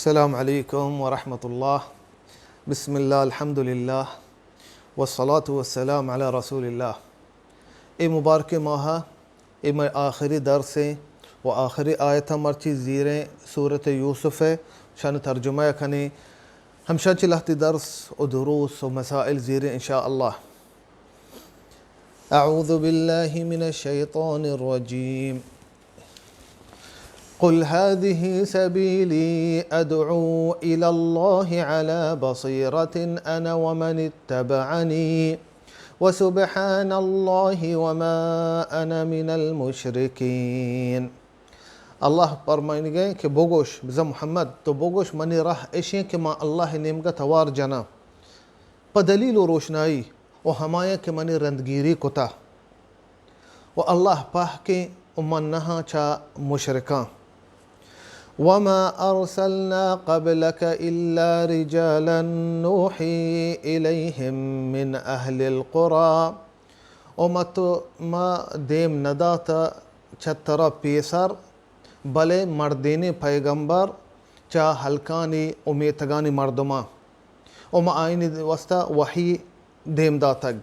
अस्सलामु अलैकुम व रहमतुल्लाह। बिस्मिल्लाह अल्हम्दुलिल्लाह वस्सलातु वस्सलाम अला रसूलिल्लाह। ए मुबारक माह ए मैं आखिरी दर्स व आखिरी आयत मर्ची ज़ीरें सूरत यूसुफ शान तर्जुमा खने हमशा चिल्लाती दर्स व दुरूस व मसाइल ज़ीरें इंशाअल्लाह। अऊज़ु बिल्लाहि मिनश शैतानिर रजीम। क़ुल हाज़िही सबीली अदअू इलल्लाहि अला बसीरतिन अना व मनित्तबअनी व सुब्हानल्लाहि व मा अना मिनल मुशरिकीन। अल्लाह फरमाएंगे कि बोगोश बिज़ा मोहम्मद तो बोगोश मनी राह ऐशे कि माँ अल्लाह नेमगा तवार जना प दलील व रोशनाई व हमाया के मनी रंदगीरी कोता व अल्लाह पाह के उमन्नहा चा मुशरिका वमा अरसलना क़ब्लक इल्ला रिजालन नूही इलैहिम मिन अहलिल क़ुरा ओ मत मा देम नदाता छतरा पेसर भले मर्देने पैगंबर चा हल्कानी उमेतगानी मर्दमा उम आइनी वस्ता वही देम दातग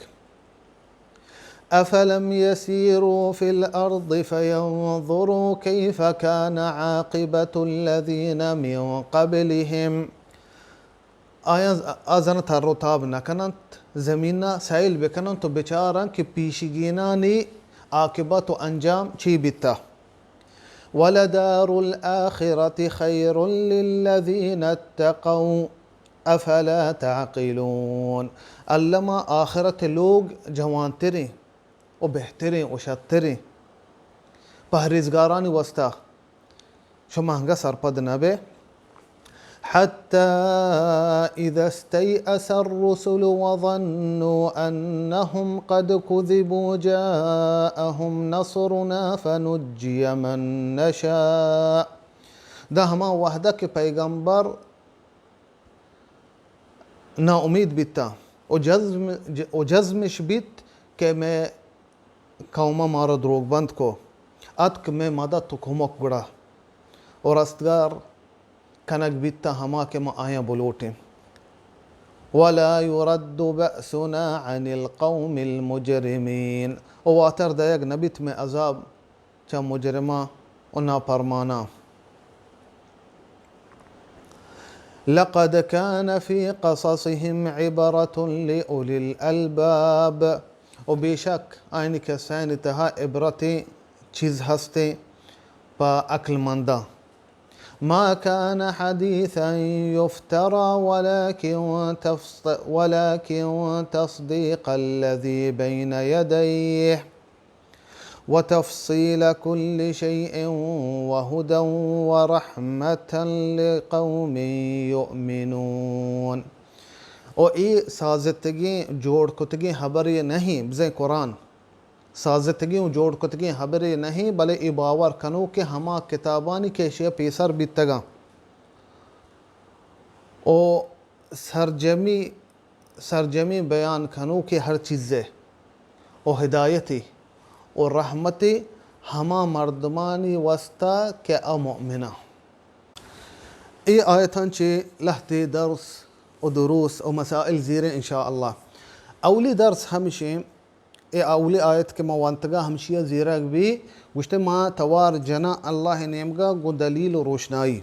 अफलम यसीरू फिल अर्द फयंज़ुरू कैफ कान आक़िबतुल्लज़ीन मिन क़ब्लिहिम। आया आज़न थारो ताब नकनत ज़मीना साइल बेकनन तो बेचारा कि पीशिगीना नी आक़िबत व अंजाम ची बिता वलदारुल आखिरति खैरुल लिल्लज़ीन इत्तक़ौ अफला ताक़िलून। अल्लमा आखिरत लोग जवान तेरे और बेहतरें और शतरें परहेज़गारानी वस्ता शुमाहंगा सरपद नबे हत्ता इज़ा इस्तयअसर रुसुलु व ज़न्नु अन्नहुम क़द कुज़िबू जाअहुम नस्रुना फनुज्जिय मन नशा। दा हमा वहदा के पैगंबर ना उम्मीद बिता और जज़्मिश बित के मैं कौमा मारा द्रोग बंद को अतक में मदद तो कुमक गुड़ा और अस्तगार कनक बिता हमा के मा आया बुलोटे वला युरद्दु बअसुना अनिल कौमिल मुजरिमीन। और वातर दयग नबित में अजाब चा मुजरिमा और नाफरमाना लक़द कान फ़ी क़ससिहिम इबरतुन लिउलिल अलबाब। और बेशक आइन के सैन तहा इबरतें चीज़ हस्ते पा अक्लमंदा मा कान हदीसन युफ्तरा वलाकिन तस्दीक़ल्लज़ी बैन यदैहि व तफ़सील कुल्लि शैइन व हुदन व रहमतन लिक़ौमिन युमिनून। और ये साज़तगी जोड़ कुतगी हबर ये नहीं बज़े कुरान साज़तगी जोड़ कुतगी हबर ये नहीं भले ई बावर कनो के हमा किताबानी के शिया पेसर बितगा ओ सरजमी बयान कनो के हर चीज़े ओ हिदायती और रहमती हमा मर्दमानी वस्ता के अमुमिना। ये आयतान चे लहते दर्स और दुरूस और मसाइल ज़ीरें इंशाअल्लाह। अवली दर्स हमशे ए अवली आयत के मवांतगा हमशिया ज़ीरा भी गुश्ते माँ तवार जना अल्लाह नेमगा गो दलील और रोशनाई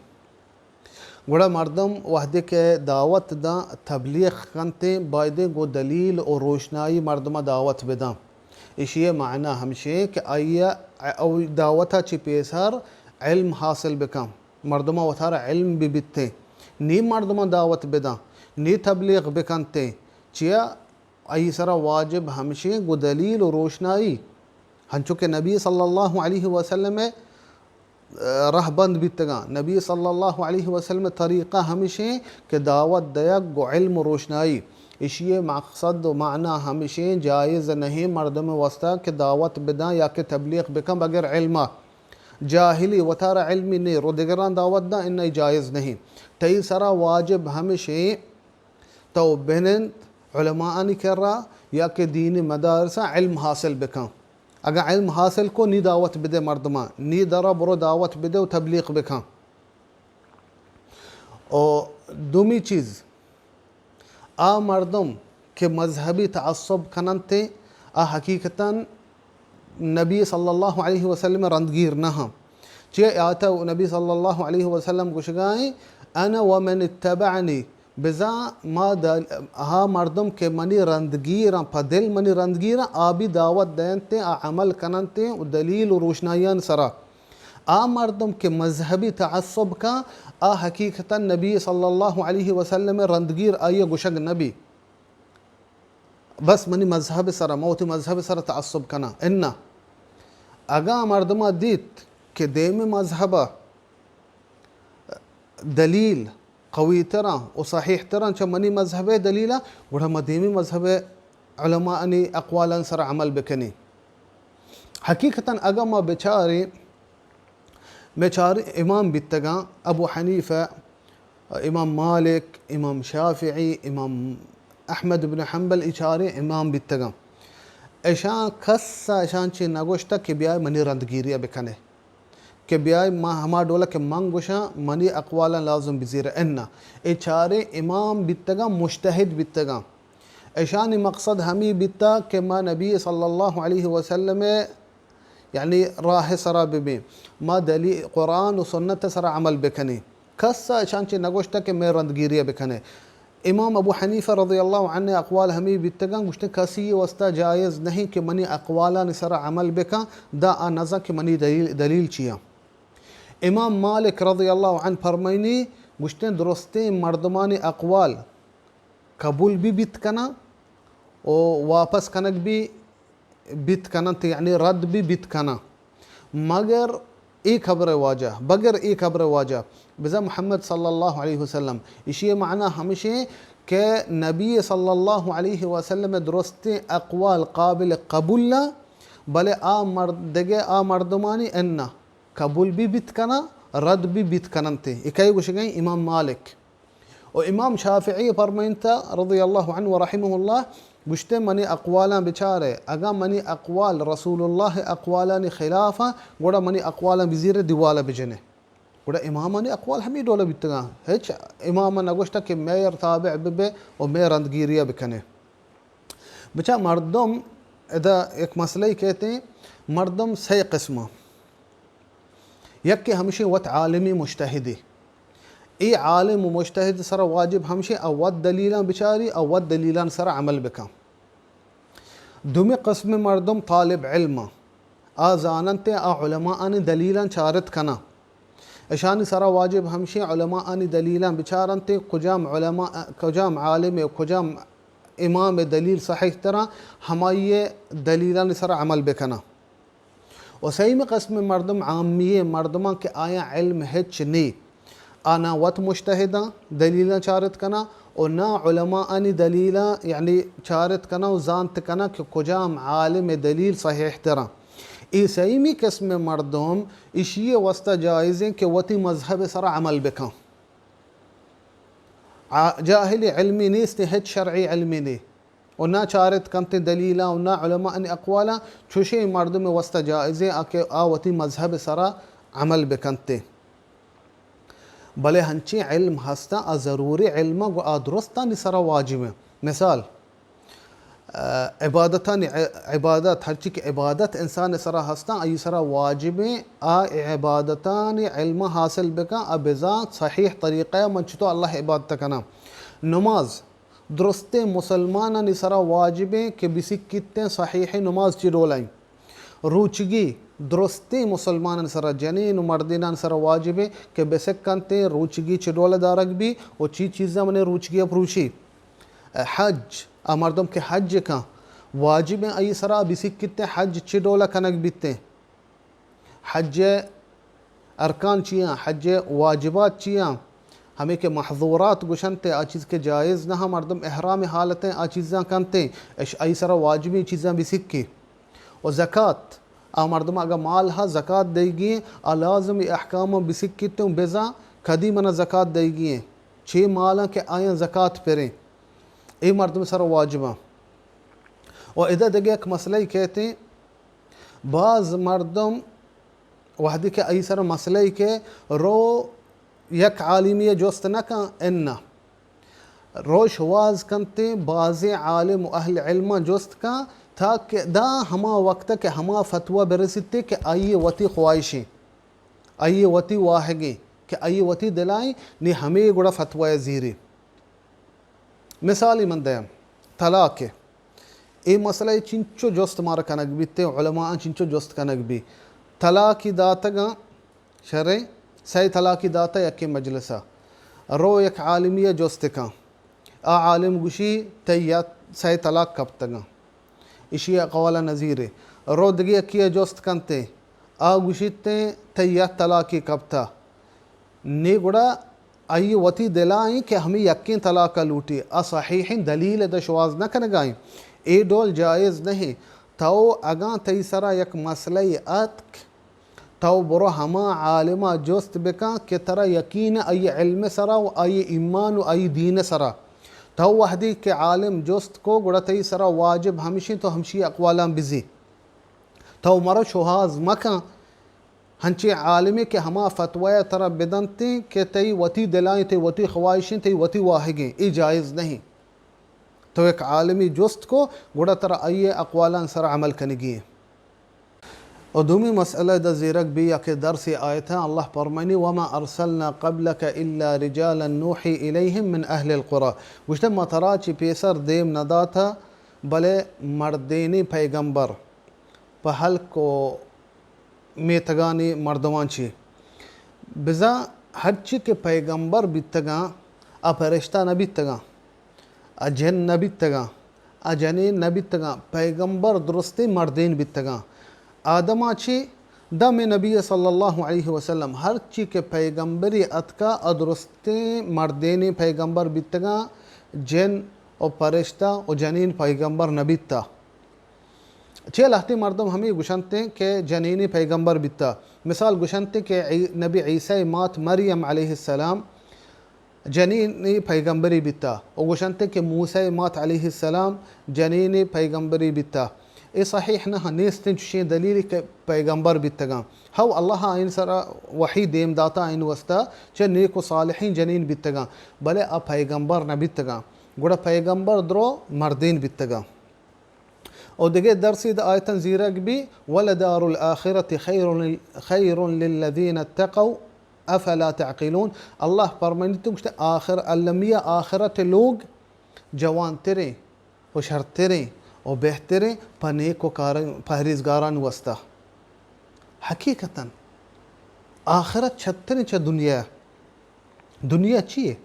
गुड़ा मर्दम वहदे के दावत दा तबलीग कंते बायदे गो दलील और रोशनाई मर्दमा दावत बेदा इशिये माना हमशे कि आया दावता ची पेसर इल्म हासिल बेकम मर्दमा वथारा इल्म भी बिते नी मर्दमा दावत बेदा नी तबलीग बेकनते चिया आई सरा वाजिब हमशे गो दलील और रोशनाई हंचो के नबी सल्लल्लाहु अलैहि वसल्लम रहबंद बितगा नबी सल्लल्लाहु अलैहि वसल्लम तरीक़ा हमशे के दावत दया गो इल्म रोशनाई इशिये मकसद व माना हमशे जायज़ नहीं मर्दम वस्ता के दावत बिदा या के तबलीग बेकम बगैर इल्मा जाहिली वतारा इल्मी ने रोदगरान दावत दा इन जायज़ नहीं तई सरा वाजिब हमशे तो बेनन उलमा नहीं कर रहा या के दीन मदारसा इल्म हासिल बेकम अगर इल्म हासिल को नी दावत बिदे मर्दमा नी दरा बरो दावत बिदे व तबलीग बेकम और दुमी चीज़ आ मर्दम के मजहबी तअस्सुब कनते आ हकीकतन नबी सल्लल्लाहु अलैहि वसल्लम रंदगीर नहा चे आता नबी सल्लल्लाहु अलैहि वसल्लम गुशगाए अना व मन इत्तबअनी बिजा मा हा मर्दम के मनी रंदगीर पदिल मनी रंदगीर आबी दावत देनते आ अमल कनते दलील और रोशनायान सरा आ मर्दम के मजहबी तअस्सुब का आ हकीकतन नबी सल्लल्लाहु अलैहि वसल्लम रंदगीर आइए गुशग नबी बस मनी मजहब सरा मौत मजहब सरा तअस्सुब कना इन्ना अगा मर्दमा दीत के देम मजहबा दलील कवी तरह और सहीह तरह च मनी मजहब दलीला गुड़ा मदीमी मजहब उलमा अनि अक़वालन सरा अमल बकनी हकीकतन अगा मा बेचारे इमाम बित्तगा अबू हनीफा इमाम मालिक इमाम शाफिई इमाम अहमद बिन हंबल इचारे इमाम बित्तगा ऐशा खस्सा ऐशान चे नगोश्ता के ब्याय मनी रंदगीरिया बिकने के ब्याय मा हमा डोला के मंगुशा मनी अक़वालन लाज़िम बिज़ीर इन्ना इचारे इमाम बित्तगा मुज्तहिद बित्तगा ऐशानी मकसद हमी बित्ता के मा नबी सल्लल्लाहु अलैहि वसल्लम यानी राह सरा बिबी मा दली कुरान और सुन्नत सरा अमल बिकनी खस्सा शांचे नगोश्ता के मैं रंदगीरिया बिकने इमाम अबू हनीफा रज़ियल्लाहु अन्हु अक़वाल हमी बित्तगा गुश्ते कसी वस्ता जायज़ नहीं कि मनी अक़वाला सरा अमल बिका दा आ नज़ा के मनी दलील चिया इमाम मालिक रज़ियल्लाहु अन्हु फरमाइनी गुश्ते दुरुस्ते मर्दमानी अक़वाल कबूल भी बितकना और वापस कनक भी बित कना यानी रद्द भी बित कना मगर एक खबर वाजा बगैर एक खबर वाजा बिज़ा मोहम्मद सल्लल्लाहु अलैहि वसल्लम इसी माना हमेशा के नबी सल्लल्लाहु अलैहि वसल्लम दुरुस्त अक़वाल काबिल कबूल भले आ मर्दमानी अन्ना कबूल भी बित कना रद्द भी बित कनते इकाई कुछ गई इमाम मालिक और इमाम शाफिई फरमाइनता रज़ियल्लाहु अन्हु व रहिमहुल्लाह गुश्ते मनी अक़वाला बेचारे अगा मनी अक़वाल रसूलुल्लाह अक़वाला ने खिलाफा गोड़ा मनी अक़वाला बिज़ीर दिवाला बिजने गोड़ा इमाम ने अक़वाल हमी डोला बितगा हेच इमाम नगोश्ता के मेयर ताबे बिबे और मेयर रंदगीरिया बिकने बचा मर्दम इदा एक मसले कहते हैं मर्दम से किस्म यक के हमेशा वत आलमी मुज्तहिदी ई आलिम मुज्तहिद सरा वाजिब हमशे अवद दलीला बिचारी अवद दलीलान सरा अमल बिका दुमे कस्म मर्दम तालिब इल्म आ जानते आ उलमा आनी दलीलान चारत कना ऐशानी सरा वाजिब हमशे उलमा आनी दलीलान बिचारनते कुजाम आलिम कुजाम इमाम दलील सही तरह हमाये दलीलान सरा अमल बिकना और सही में कस्म मर्दम आमिये मर्दमा के आया इल्म हिच नी आना वत मुज्तहिदा दलीला चारत कना और ना उलमा आनी दलीला यानी चारत कना और जानत कना कि कुजाम आलिम दलील सही तरह ईसईमी किस्म मर्दम इशिये वस्ता जायज़ें कि वती मजहब सरा अमल बिका जाहिली इल्मी नीस्ते हिच शरई इल्मी नी और ना चारत कनते दलीला और ना उलमा आनी अक़वाला छुशे मर्दम वस्ता जायज़ें आके आवती मजहब सरा अमल बिकनते भले हंची इल्म हस्ता आ ज़रूरी इल्म व आ दुरुस्ता निसरा वाजिब है मिसाल इबादत हर चीज़ की इबादत इंसान सरा हस्ता आई सरा वाजिब आ इबादतान इल्म हासिल बिका अबिज़ात सही तरीक़ा मंचतो अल्लाह इबादत कना नमाज दुरुस्ते मुसलमान निसरा वाजिब के बिसी कितने सही नमाज चिरोलाई रूचगी दुरुस्ती मुसलमान सरा जनीन मर्दिनान सरा वाजिब के बेसक कंते रूचगी चिडोला दारक भी और चीज़ा मने रूचगी अप्रूची हज आ मर्दम के हज का वाजिब आई सरा बिसिक कितने हज चिडोला कनक बीते हज अरकान चिया हज वाजिबात चिया हमें के महजूरात गुशनते आ चीज़ के जायज़ ना मर्दम एहराम हालतें आ चीज़ा कनते आई सरा वाजिबी चीज़ा बिसिक की और ज़कात आ मर्दम अगर माल हा ज़कात देगी आ लाज़मी अहकाम बिसिक कितों बेजा कदी मना ज़कात देगी छः माल के आया ज़कात पेरें ए मर्दम सर वाजिबा और इधर देखे एक मसला कहते बाज़ मर्दम वहदी के आई सर मसले के रो यक आलिमी जोस्त न का इन्ना रोश वाज कंते बाज़े आलिम अहल इल्म जोस्त का था कि दा हमा वक्त के हमा फतवा बरसते कि आइए वती ख्वाहिशें आइए वती वाहगे कि आइए वती दिलाई ने हमें गुड़ा फतवा ज़ीरे मिसाली मंदयम तलाक के ए मसला चिंचो जोस्त मारा कनक बीते उलमा चिंचो जोस्त कनक भी तलाकी दातगा शरे सही तलाकी दाता यके मजलसा रो एक आलिमिया जोस्त का आ आलिम गुशी तैया सही तलाक कब तगा इशी अकवाला नज़ीरे रो दगी यकिया जोस्त कंते आ गुशीते तैया तलाकी कब था ने गुड़ा आई वती दिलाई कि हमें यकीन तलाक लूटी असहीह दलील दशवाज न कर गाएं ए डोल जायज़ नहीं तो अगा तई सरा यक मसला अतक तो बरो हमा आलिमा जोस्त बेका के तरह यकीन आई इल्म सरा व आई ईमान व आई दीन सरा तो वहदी के आलिम जोस्त को गुड़ा तई सरा वाजिब हमशी तो हमशी अकवाला बिजी तो मरो शुहाज मका हंचे आलिमी के हमा फतवा तरह बिदनते के तई वती दिलाई तई वती ख्वाहिशें तई वती वाहिगें ये जायज़ नहीं तो एक आलिमी जोस्त को गुड़ा तरह आइए अकवाला सर अमल कनेगी और दूमी मसला द ज़ीरक भी या के दर से आए था अल्लाह फरमानी वमा अरसलना क़ब्लक इल्ला रिजालन नूही इलैहिम मिन अहलिल क़ुरा गुश्तम मतराची पेसर देम नदा था भले मर्देनी पैगंबर पहल को मेतगानी मर्दवांची बिजा हर्ची के पैगंबर बितगा अपरिश्ता न बितगा अजन न बितगा अजनीन न बितगा पैगंबर दुरुस्ती मर्दीन बितगा आदमाची दम नबी सल्लल्लाहु अलैहि वसल्लम हर ची के पैगंबरी अतका अदरुस्ते मर्देनी पैगंबर बितगा जन और परिश्ता और जनीन पैगंबर नबिता छे लहती मर्दम हमें गुशनते के जनीनी पैगंबर बिता मिसाल गुशनते के नबी ईसा मात मरियम अलैहिस्सलाम जनीनी पैगंबरी बिता और गुशनते के मूसा मात अलैहिस्सलाम जनीनी पैगंबरी बिता ए सहीह न नेस्तिन शे दलील के पैगंबर बितगा हव अल्लाह आइन सरा वही देम दाता आइन वस्ता चे नेको सालिहीन जनीन बितगा भले आ पैगंबर न बितगा गुड़ा पैगंबर द्रो मर्दीन बितगा और दिगे दरसीद आयतन ज़ीरक भी वलदारुल आखिरत खैरुन लिल्लज़ीन इत्तक़ौ अफला तअक़िलून अल्लाह फरमानी तुम आखिर अलमिया आखिरत लोग जवान तेरे होशियार तेरे और बेहतरे पने को कारण पहरेजगारान वस्ता हकीकतन आखिरत छत्तरे च दुनिया अच्छी है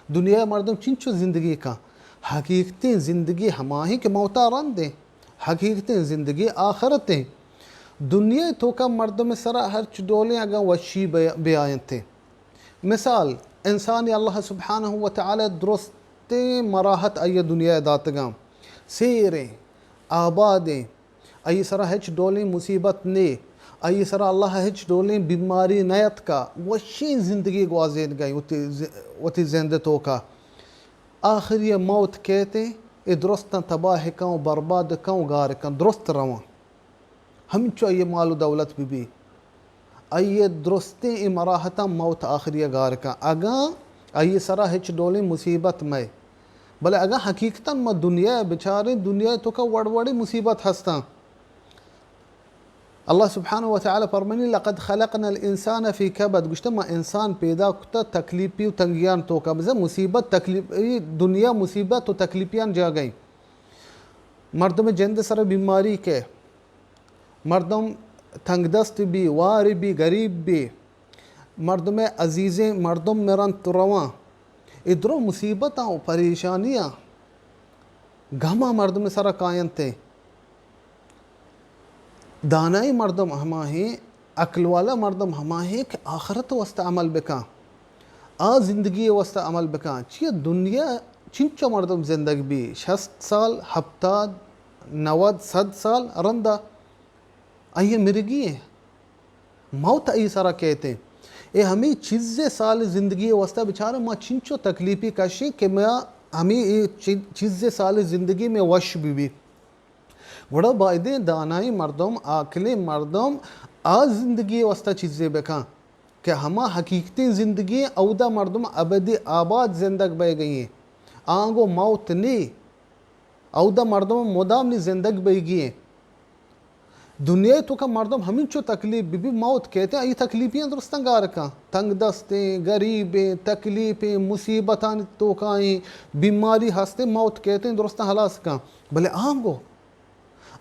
दुनिया मर्दम चिंचो ज़िंदगी का हकीकतें ज़िंदगी हमाही के मौता रन दें हकीकतें ज़िंदगी आखिरतें दुनिया तो का मर्दों में सरा हर चडोलें अगर वशी बयान थे मिसाल इंसान अल्लाह सुब्हानहु व तआला दुरुस्ते मराहत आइए दुनिया दातगाम सेरें आबादें आई सरा हच डोलें मुसीबत ने आई सरा अल्लाह हच डोलें बीमारी नयत का वशी ज़िंदगी गुआजेन गई वती जिंद तो का आखिर ये मौत कहते ए दुरुस्त तबाह कौं बर्बाद कौं गार कौं दुरुस्त रवां हम चो ये माल दौलत भी आइए दुरुस्ते ए मराहता मौत आखिर गार का अगा आइए सरा हिच डोले मुसीबत में भले अगा हकीकता म दुनिया बेचारे दुनिया तो का वड़वड़ी मुसीबत हंसता अल्लाह सुब्हानहु व तआला फरमानी लक़द खलक़नल इंसान फ़ी कबद गुश्तमा इंसान पैदा कुता तकलीफ़ी तंगियान तो का बज़ा मुसीबत तकलीफ दुनिया मुसीबत तो तकलीफियान जा गई मर्दम जंद सर बीमारी के मर्दम तंगदस्त भी वार भी गरीब भी मर्दम अजीज़ें मर्दम मेरन तुरवा इधरों मुसीबत और परेशानियाँ गमा मर्दम सर कायन थे दानाई मर्दम हमाहे अक्ल वाला मर्दम हमाहे कि आखरत वस्ता अमल बेका आ ज़िंदगी वस्ता अमल बेका ची दुनिया चिंचो मर्दम ज़िंदगी भी 60 साल हफ्ता 90 साल रंदा आइए मिर्गी है मौत आई सारा कहते ए हमें चीज़ें साल ज़िंदगी वस्ता बेचारा माँ चिंचो तकलीफ़ी कशी कि मैं हमें ये चीज़ें साल ज़िंदगी में वश भी बड़ा बायदे दानाई मर्दम आकले मर्दम आ ज़िंदगी वस्ता चीज़ें बेका कि हमा हकीकती ज़िंदगी अवदा मर्दम अबदी आबाद जिंदग बह गई आंगो मौत नी अवदा मर्दम मुदाम नी जिंदग बह गई दुनिया तो का मर्दम हमिन चो तकलीफ बीबी मौत कहते हैं ये तकलीफियाँ दुरुस्तां गार का तंग दस्तें गरीबें तकलीफें मुसीबतान तो काई बीमारी हंसते मौत कहते हैं दुरुस्तां हलास का भले आंगो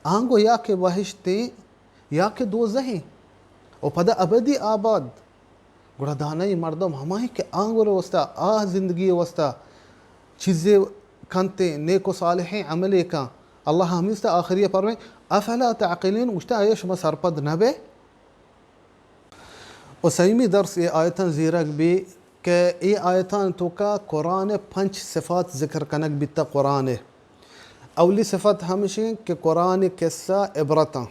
आंगो या के वहिश्ते या के दो जहें और पदा अबदी आबाद गुड़ा दानाई मर्दम हमारे के आंगो वस्ता आ जिंदगी वस्ता चीज़ें कंते नेको सालेहें अमले का अल्लाह हमीस्ता आखिरिया पर में अफला ताक़िलीन उश्ता आयश सरपद नबे और सहीमी दर्स ये आयतन ज़ीरक भी के ये आयतन तो का कुरान पंच सिफात ज़िक्र कनक बिता कुरान अवली सिफत हमेशा के कुरान किस्सा इबरता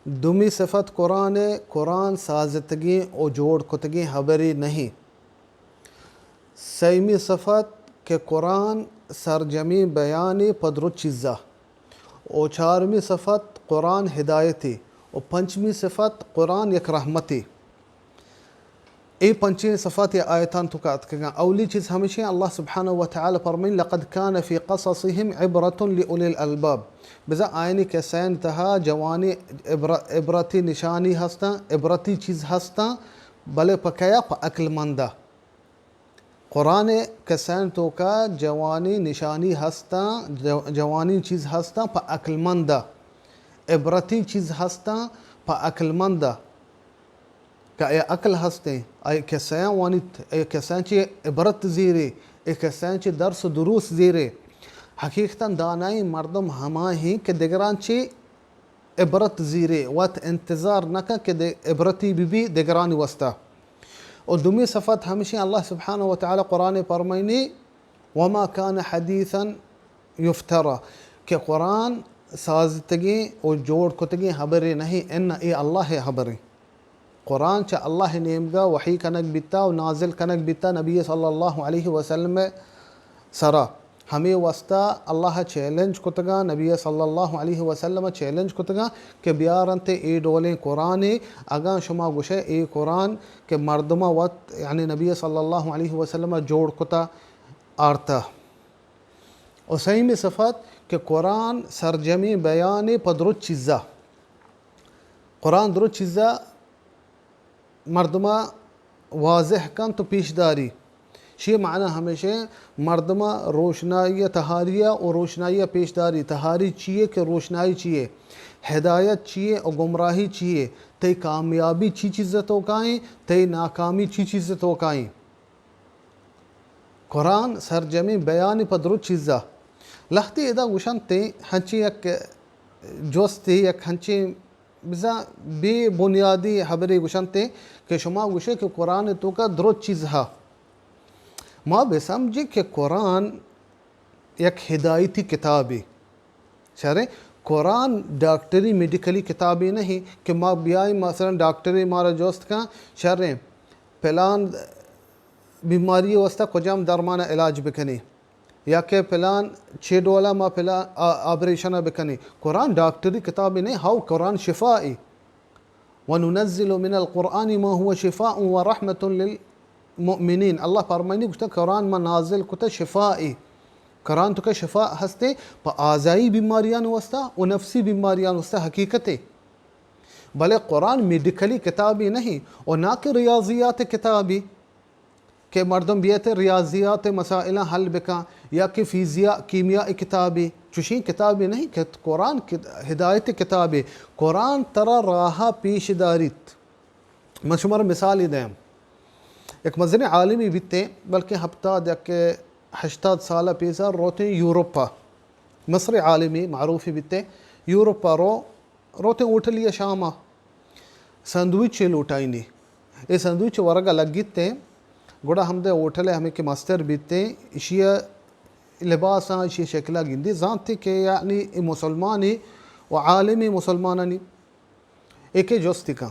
दुमी सिफत कुरान साजतगी और जोड़ कुतगी हबरी नहीं सहीमी सिफत के कुरान सरजमी बयानी पदरु चीज़ा और चारवीं सिफत कुरान हिदायती और पंचमी सिफत कुरान एक रहमती ए पंचमी सिफत या आयतान तो का अवली चीज़ हमेशा अल्लाह सुब्हानहु व तआला फरमाइन लक़द कान फ़ी क़ससिहिम इब्रतुन लिउलिल अलबाब बिज़ा आयनी के सैन तहा जवानी इब्रती निशानी हस्ता इब्रती चीज़ हस्ता भले पकाया प अक्लमंदा कुरान के सैन तो का जवानी निशानी हस्ता जवानी चीज़ हस्ता प अक्लमंदा इब्रती चीज़ हस्ता प अक्लमंदा का ए अक्ल हस्ते ए कैसा वानी ए कैसा ची इबरत ज़ीरे ए कैसा ची दर्स दुरूस ज़ीरे हकीकतन दानाई मर्दम हमा ही के दिगरान ची इबरत ज़ीरे वत इंतज़ार नका के इबरती बीबी दिगरानी वस्ता और दुमी सफ़त हमेशा अल्लाह सुब्हानहु व तआला कुरान फरमाइनी वमा कान हदीसन युफ्तरा के कुरान साजतगी और जोड़ कुतगी हबरे नहीं इन ए अल्लाह है हबरे कुरान चा अल्लाह नेमगा वही कनक बिता और नाजिल कनक बिता नबी सल्लल्लाहु अलैहि वसल्लम सरा हमें वस्ता अल्लाह चैलेंज कुतगा नबी सल्लल्लाहु अलैहि वसल्लम चैलेंज कुतगा के बियारंते ए डोले कुरान अगा शुमा गुशे ए कुरान के मर्दमा वत यानी नबी सल्लल्लाहु अलैहि वसल्लम जोड़ कुता आरता और सही में सफ़त के कुरान सरजमी बयान पदरुत चीज़ा कुरान दुरुत चीज़ा मर्दमा वाज़ह कन तो पेशदारी शे माना हमेशा मर्दमा रोशनाई तहारिया और रोशनाई पेशदारी तहारी चाहिए कि रोशनाई चाहिए हिदायत चाहिए और गुमराही चाहिए तय कामयाबी ची चीज़ तो काएँ तय नाकामी ची चीज़ तो काएँ कुरान सरजमी बयान पदरुत चीज़ा लखती इदा गुशन ते हंची एक जोस्ती एक हंची बिज़ा बेबुनियादी हबरी गुशन ते कि शुमा गुशे कि कुरान तो का दुरुत चीज़ हा माँ बेसमझी कि कुरान एक हिदायती किताबी शरे कुरान डॉक्टरी मेडिकली किताबी नहीं कि माँ ब्याई मसलन डॉक्टरी मारा जोस्त का शरे फलान बीमारी वस्ता कुजाम दरमाना इलाज बिकनी या के फलान छे डोला माँ फलान ऑपरेशन बिकनी कुरान डॉक्टरी किताबी नहीं हाउ कुरान शिफाई वनुनज़्ज़िलु मिनल कुरान मा हुवा शिफाअ व रहमतुन लिल मुमिनीन अल्लाह फरमानी कुछ कुरान में नाजिल कुछ शिफाई कुरान तो का शिफा हस्ते प आज़ाई बीमारियां वस्ता व नफ्सी बीमारियां वस्ता हकीकतें भले कुरान मेडिकली किताबी नहीं और ना कि रियाजियात किताबी के मर्दम बियते रियाजियात मसाइल हल बिका या कि फ़िज़िया कीमिया किताबी चुशी किताबी नहीं कि कुरान हिदायत किताबी कुरान तरा राहा पेशदारित मशुमर मिसाल दें एक मज़न आलमी बीते बल्कि हफ्ता के 80 साल पेशा रोते यूरोपा मसर आलमी मारूफ़ी बीते यूरोपा रोते उठ लिया शामा संदविच लूटाइनी ये संदविच वर्ग लगिते गुड़ा हमदे उठले हमें के मास्टर बीते इशिया लिबास इशिया शक्ला गिंदी जानते के यानी मुसलमानी व आलमी मुसलमानी एक जोस्ती का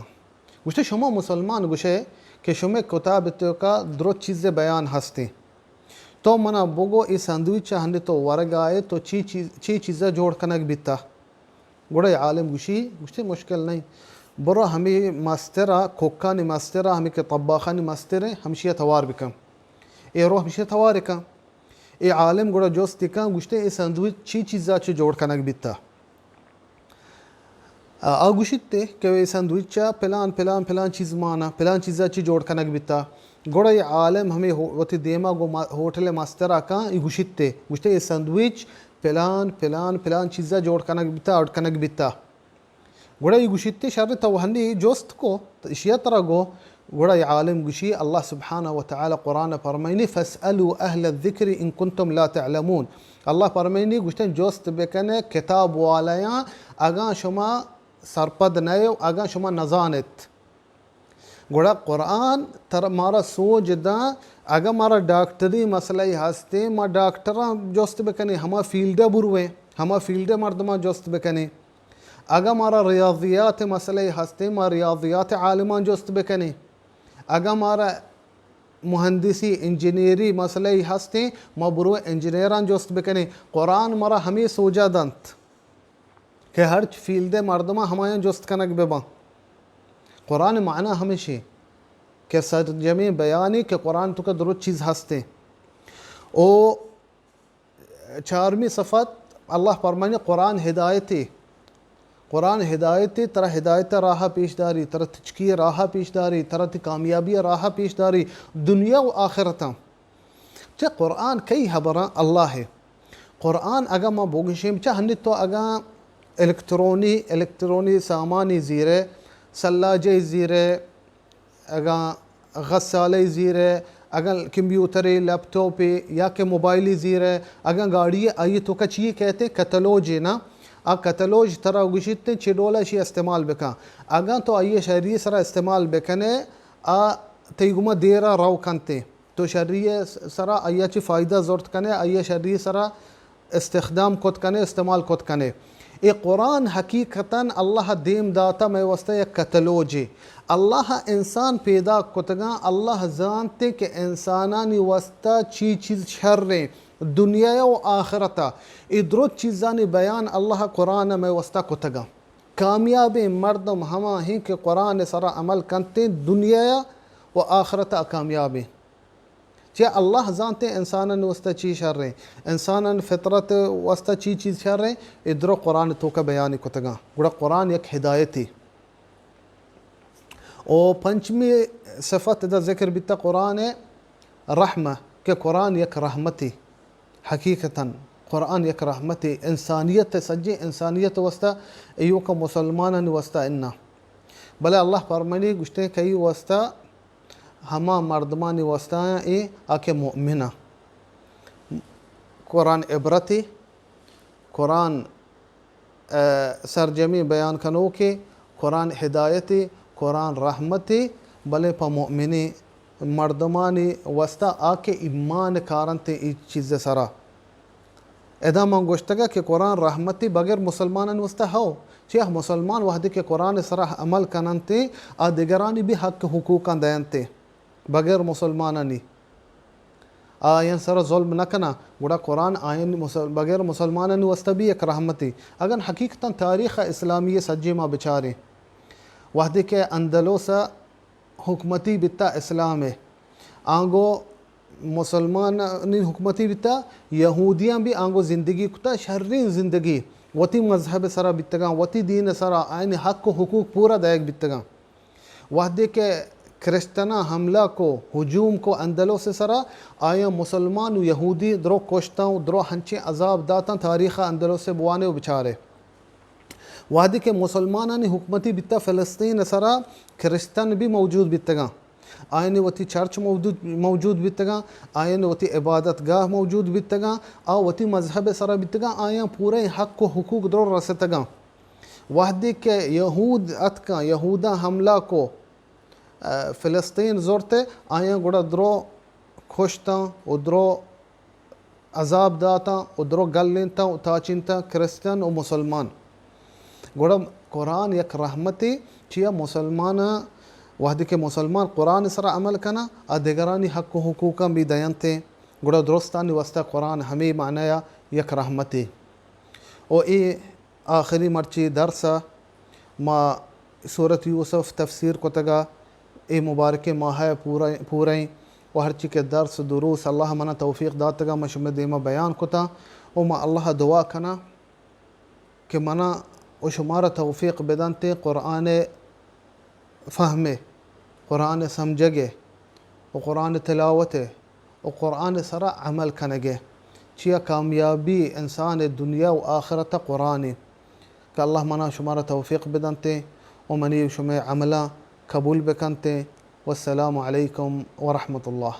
गुशे शुमा मुसलमान गुशे के शुमे किताब का दुरुत चीज़ें बयान हंसते तो मना बोगो इस संदविच हंडे तो वर्ग आए तो ची चीज़ें जोड़ कनक बीता गुड़े आलम गुशी गुशे मुश्किल नहीं برا همي ماسترا كوكاني ماسترا همي كطباخاني ماسترة همشي توار بكم اي روح مشي تواركا اي عالم گوڑا جوستی کان گوشته ای ساندویچ چی چیزا چه جوڑ کنک بیتا گوشته که ای ساندویچا پلان چیز مانا پلان چیزا چی جوڑ کنک بیتا گوڑا ای عالم ہمیں وتی دیما گو ہوٹل ماسترا کان ای گوشته ای ساندویچ پلان چیزا جوڑ کنک بیتا اور کنک بیتا گوڑا ای گوشته شر توهنی جوست کو اشیا ترا گو گوڑا ای عالم گوشی الله سبحانه وتعالى قرآن فرمینی فاسألوا اهل الذکر ان کنتم لا تعلمون الله فرمینی گوشتن جوست بکنه کتاب والیاں اگا شما سرپد نیو اگا شما نزانت گوڑا قرآن تر مارا سوچ دا اگا مارا ڈاکٹری مسئلہ ہستے ما ڈاکٹران جوست بکنی ہما فیلڈ بروے ہما فیلڈ مردما جوست بکنی اگا مارا ریاضیات مسئلہ ہستے ما ریاضیات عالمان جوست بکنی اگا مارا مهندسی انجینیری مسئلہ ہستے ما برو انجینیران جوست بکنی قرآن مارا ہمیں سوجا دنت کہ ہر فیلڈ مردما ہمایاں جوست کنک ببا قرآن معنی ہمیشہ کہ سرجمی بیانی کہ قرآن تو کا درست چیز ہستے او 4ویں صفت اللہ فرمانے قرآن ہدایتی ترا ہدایت راہ پیش داری ترا تچکی راہ پیش داری ترا کامیابی راہ پیش داری دنیا و آخرتا چا قرآن کئی حبران اللہ ہے قرآن اگا ما بوگشیم چا ہنی تو اگا الکترونی سامانی زیرے سلاجے زیرے اگا غسالے زیرے اگر کمپیوٹری لیپ ٹاپی یا کہ موبائلی زیرے اگا گاڑی آئی تو کچھ یہ کہتے کتلوجی نا کتلوج ترا گوشتے چیڈولا شی استعمال بکا اگا تو آئیے شہری سرا استعمال بکنے تیگما دیرا رو کنتے تو شہری سرا آئیے چی فائدہ زورت کنے آئیے شہری سرا استخدام کت کنے استعمال کت کنے ای قرآن حقیقتاً اللہ دیم داتا میں وسط یک کتلوجی اللہ انسان پیدا کتگا اللہ زانتے کہ انسانانی وسط چیز شر رہیں دنیا و آخرتا ادرت چیزانی بیان اللہ قرآن میں وسط کتگا کامیابی مردم ہما ہیں کہ قرآن سرا عمل کنتے دنیا و آخرتا کامیابی چاہے اللہ زانتے انساناً وسط چی شر رہیں انساناً فطرت وسط چیز شر رہیں ادرو قرآن تو کا بیانی کتگا گوڑا قرآن یک ہدایتی او 5ویں صفت دا ذکر بیتا قرآن رحمہ کہ قرآن یک رحمتی حقیقتاً قرآن یک رحمتی انسانیت سجی انسانیت وسط ایو کا مسلماناً وسط انا بلے اللہ فرمانی گشتے کئی وسط ہما مردمانی وسطاں ای آکے مؤمنہ قرآن عبرتی قرآن سرجمی بیان کنو کے قرآن ہدایتی قرآن رحمتی بلے پا مؤمنی مردمانی وسطا آکے ایمان کارنتے ای چیز سرا ادا من گوشتگا کہ قرآن رحمتی بغیر مسلمانان وسطا ہو چیہ مسلمان وحدی کے قرآن سرا عمل کننتے دیگرانی بھی حق حقوقاں دیانتے بغیر مسلمانانی آئین سر ظلم نکنا گوڑا قرآن آئین بغیر مسلمانانی وسط بھی ایک رحمتی اگر حقیقتاً تاریخ اسلامی سجی ما بچارے وحدی کے اندلوس حکمتی بتا اسلام ہے آنگو مسلمانانی حکمتی بتا یہودیاں بھی آنگو زندگی کتا شرین زندگی وتی مذہب سرا بتگاں وتی دین سرا آئین حق و حقوق پورا دائق بتگاں وحدی کے کرسچنا حملہ کو ہجوم کو اندلوس سرا آیا مسلمان و یہودی درو کوشتاں درو ہنچے عذاب داتاں تاریخ اندلوس بوانے و بچارے وحدی کے مسلمانانی حکمتی بتا فلسطین سرا کرسچن بھی موجود بتگاں آئین وتی چرچ موجود بتگاں آئین وتی عبادت گاہ موجود بتگاں وتی مذہب سرا بتگاں آیا پورے حق و حقوق درو رستگاں وحدی کے یہود اتکاں یہودہ حملہ کو فلسطین زورتے آیا گوڑا درو خوشتاں و درو عذاب داتاں و درو گلنتاں و تاچنتاں کرسچن و مسلمان گوڑا قرآن یک رحمتی چیا مسلمان وحدی کے مسلمان قرآن سرا عمل کنا دیگرانی حق و حقوقاں بھی دیانتے گوڑا درستانی وسط قرآن ہمیں معنی یک رحمتی او ای آخری مرچی درسا ما सूरत यूसुफ तफसीर को तगा ए मुबारक माह पूरें व हर ची के दर्स दुरूस अल्लाह मना तौफीक दातगा मशम देमा बयान कोता ओ मा अल्लाह दुआ कना कि मना ओ शुमारा तौफीक बेदनते कुरान फ़हमे, कुरान समझगे और कुरान तिलावते और कुरान सरा अमल कनगे चिया कामयाबी इंसान दुनिया व आखिरत कुरानी कि अल्लाह मना शुमारा तौफीक बेदनते और मनी शुमे अमला कबूल बेकनते। वस्सलामु अलैकुम व रहमतुल्लाह।